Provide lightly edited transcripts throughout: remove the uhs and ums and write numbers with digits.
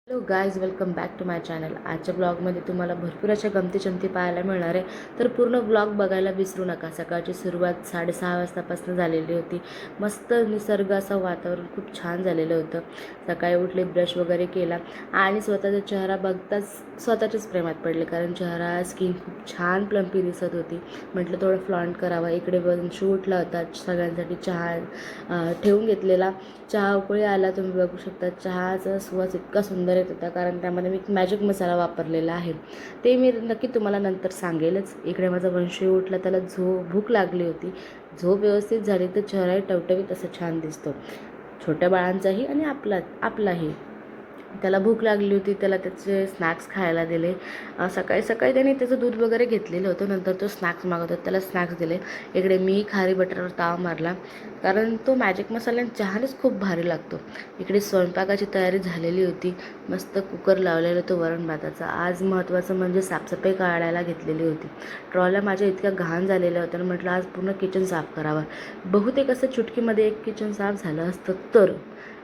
Hello guys, welcome back to my channel. आजच्या ब्लॉगमध्ये तुम्हाला भरपूर अशा गमती पाहायला मिळणार आहे. तर पूर्ण ब्लॉग बघायला विसरू नका. सकाळची सुरुवात 6:30 वाजतापासून झालेली होती. मस्त निसर्ग असं वातावरण खूप छान झालेलं होतं. सकाळी उठले, ब्रश वगैरे केला आणि स्वतःचा चेहरा बघताच स्वतःच्याच प्रेमात पडले, कारण चेहरा स्किन खूप छान प्लम्पी दिसत होती. म्हटलं थोडं फ्लॉन्ट करावा. इकडे वंशू उठला होता, सगळ्यांसाठी चहा ठेवून घेतलेला. चहा उकळी आला, तुम्ही बघू शकता. चहाचा सुवास इतका सुंदर येत होता, कारण त्यामध्ये मी मॅजिक मसाला वापरलेला आहे. ते मी नक्की तुम्हाला नंतर सांगेलच. इकडे माझा वंशू उठला, त्याला भूक लागली होती. झोप व्यवस्थित झाली तर चेहराही टवटवीत असं छान दिसतो, छोट्या बाळांचाही आणि आपलाही. त्याला भूक लागली होती, त्याला त्याचे स्नॅक्स खायला दिले. सकाळी सकाळी त्याने त्याचं दूध वगैरे घेतलेलं होतं. नंतर तो स्नॅक्स मागत होता, त्याला स्नॅक्स दिले. इकडे मी खारी बटरवर ताव मारला, कारण तो मॅजिक मसाला चहानेच खूप भारी लागतो. इकडे स्वयंपाकाची तयारी झालेली होती. मस्त कुकर लावलेलं होतं वरण भाताचा. आज महत्त्वाचं म्हणजे साफसफाई काढायला घेतलेली होती. ट्रॉल्या माझ्या इतक्या घाण झालेल्या होत्या आणि म्हटलं आज पूर्ण किचन साफ करावं. बहुतेक असं चुटकीमध्ये एक किचन साफ झालं असतं, तर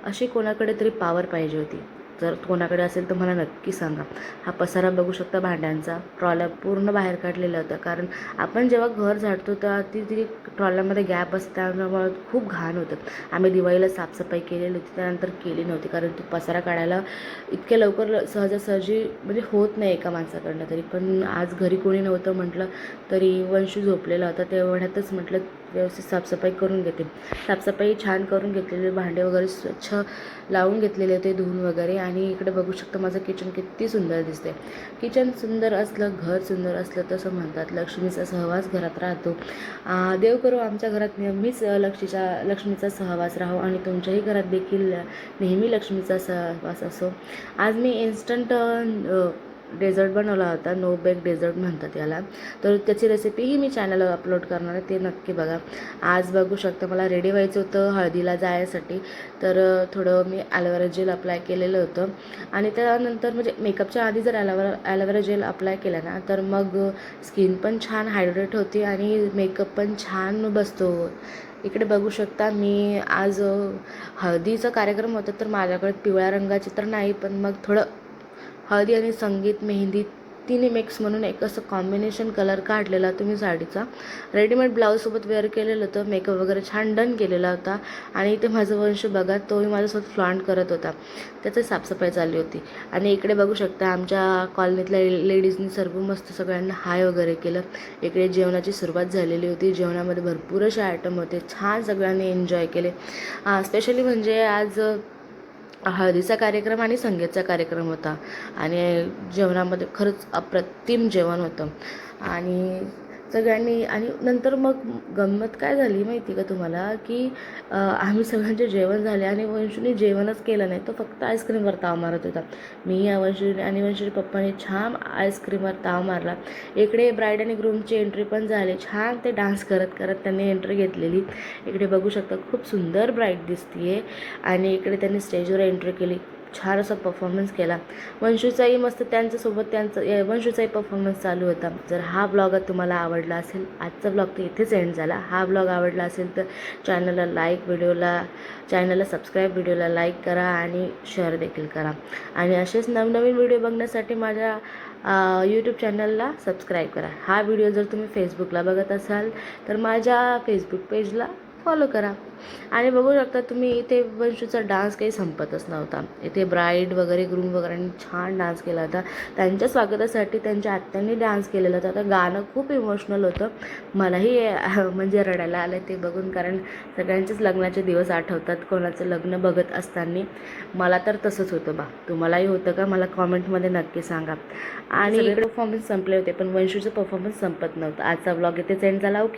अशी कोणाकडे तरी पॉवर पाहिजे होती. जर कोणाकडे असेल तर मला नक्की सांगा. हा पसारा बघू शकता भांड्यांचा. ट्रॉल्या पूर्ण बाहेर काढलेला होता, कारण आपण जेव्हा घर झाडतो तर ती ट्रॉल्यामध्ये गॅप असते, त्यामुळे खूप घाण होतं. आम्ही दिवाळीला साफसफाई केलेली होती, त्यानंतर केली नव्हती, कारण तो पसारा काढायला इतक्या लवकर सहजासहजी म्हणजे होत नाही एका माणसाकडनं तरी. पण आज घरी कोणी नव्हतं म्हटलं, तरी वंशू झोपलेला होता. तेवढ्यातच म्हटलं व्यवस्थित साफसफाई करून घेते. साफसफाई छान करून घेतलेले, भांडे वगैरे स्वच्छ लावून घेतलेले होते धुवून वगैरे. आणि इकडे बघू शकता माझं किचन किती सुंदर दिसते. किचन सुंदर असलं, घर सुंदर असलं, तसं म्हणतात लक्ष्मीचा सहवास घरात राहतो. देव करो आमच्या घरात नेहमीच लक्ष्मीचा सहवास राहो आणि तुमच्याही घरात देखील नेहमी लक्ष्मीचा सहवास असो. आज मी इन्स्टंट डेझर्ट बनवला होता. नो बेक डेझर्ट म्हणतात याला. तर त्याची रेसिपीही मी चॅनलवर अपलोड करणार आहे, ते नक्की बघा. आज बघू शकता मला रेडी व्हायचं होतं हळदीला जायसाठी. तर थोडं मी ॲलोवेरा जेल अप्लाय केलेलं होतं. आणि त्यानंतर म्हणजे मेकअपच्या आधी जर ॲलोवेरा जेल अप्लाय केला ना, तर मग स्किन पण छान हायड्रेट होते आणि मेकअप पण छान बसतो. इकडे बघू शकता मी आज हळदीचा कार्यक्रम होता, तर माझ्याकडे पिवळ्या रंगाची तर नाही, पण मग थोडं हळदी आणि संगीत मेहंदी तिन्ही मिक्स म्हणून एक असं कॉम्बिनेशन कलर काढलेला तुम्ही साडीचा. रेडीमेड ब्लाऊजसोबत वेअर केलेलं होतं. मेकअप वगैरे छान डन केलेला होता. आणि इथे माझं वंश बघा, तोही माझ्यासोबत फ्लॉन्ट करत होता. त्याची साफसफाई चालली होती. आणि इकडे बघू शकता आमच्या कॉलनीतल्या लेडीजनी सर्व मस्त सगळ्यांना हाय वगैरे केलं. इकडे जेवणाची सुरुवात झालेली होती. जेवणामध्ये भरपूर असे आयटम होते, छान सगळ्यांनी एन्जॉय केले. स्पेशली म्हणजे आज हळदीचा कार्यक्रम आणि संगीतचा कार्यक्रम होता. आणि जेवणामध्ये खरंच अप्रतिम जेवण होतं. आणि सगळ्यांनी आणि नंतर मग गंमत काय झाली माहिती का तुम्हाला, की आम्ही सगळ्यांचे जेवण झाले आणि वंशूने जेवणच केलं नाही. तो फक्त आईस्क्रीमवर ताव मारत होता. मी आणि वंशूच्या पप्पाने छान आईस्क्रीमवर ताव मारला. इकडे ब्राईड आणि ग्रूमची एंट्री पण झाली. छान ते डान्स करत करत त्यांनी एंट्री घेतलेली. इकडे बघू शकता खूप सुंदर ब्राईड दिसते. आणि इकडे त्यांनी स्टेजवर एंट्री केली, छान असा परफॉर्मन्स केला. वंशूचाही मस्त वंशूचाही परफॉर्मन्स चालू होता. जर हा ब्लॉग तुम्हाला आवडला असेल, आजचा ब्लॉग तर इथेच एंड झाला. हा ब्लॉग आवडला असेल तर चॅनलला सबस्क्राईब, व्हिडिओला लाईक करा आणि शेअर देखील करा. आणि असेच नवनवीन व्हिडिओ बघण्यासाठी माझ्या यूट्यूब चॅनलला सबस्क्राईब करा. हा व्हिडिओ जर तुम्ही फेसबुकला बघत असाल तर माझ्या फेसबुक पेजला फॉलो करा. आणि बघू शकता तुम्ही, इथे वंशूचा डान्स काही संपतच नव्हता. इथे ब्राईड वगैरे ग्रूम वगैरेंनी छान डान्स केला होता. त्यांच्या स्वागतासाठी त्यांच्या आत्यांनी डान्स केलेला होता. तर गाणं खूप इमोशनल होतं. मलाही म्हणजे रडायला आलं ते बघून, कारण सगळ्यांचेच लग्नाचे दिवस आठवतात कोणाचं लग्न बघत असताना. मला तर तसंच होतं बा. तुम्हालाही होतं का? मला कॉमेंटमध्ये नक्की सांगा. आणि इकडे परफॉर्मन्स संपले होते, पण वंशूचं परफॉर्मन्स संपत नव्हतं. आजचा ब्लॉग इथेच एंड झाला. ओके.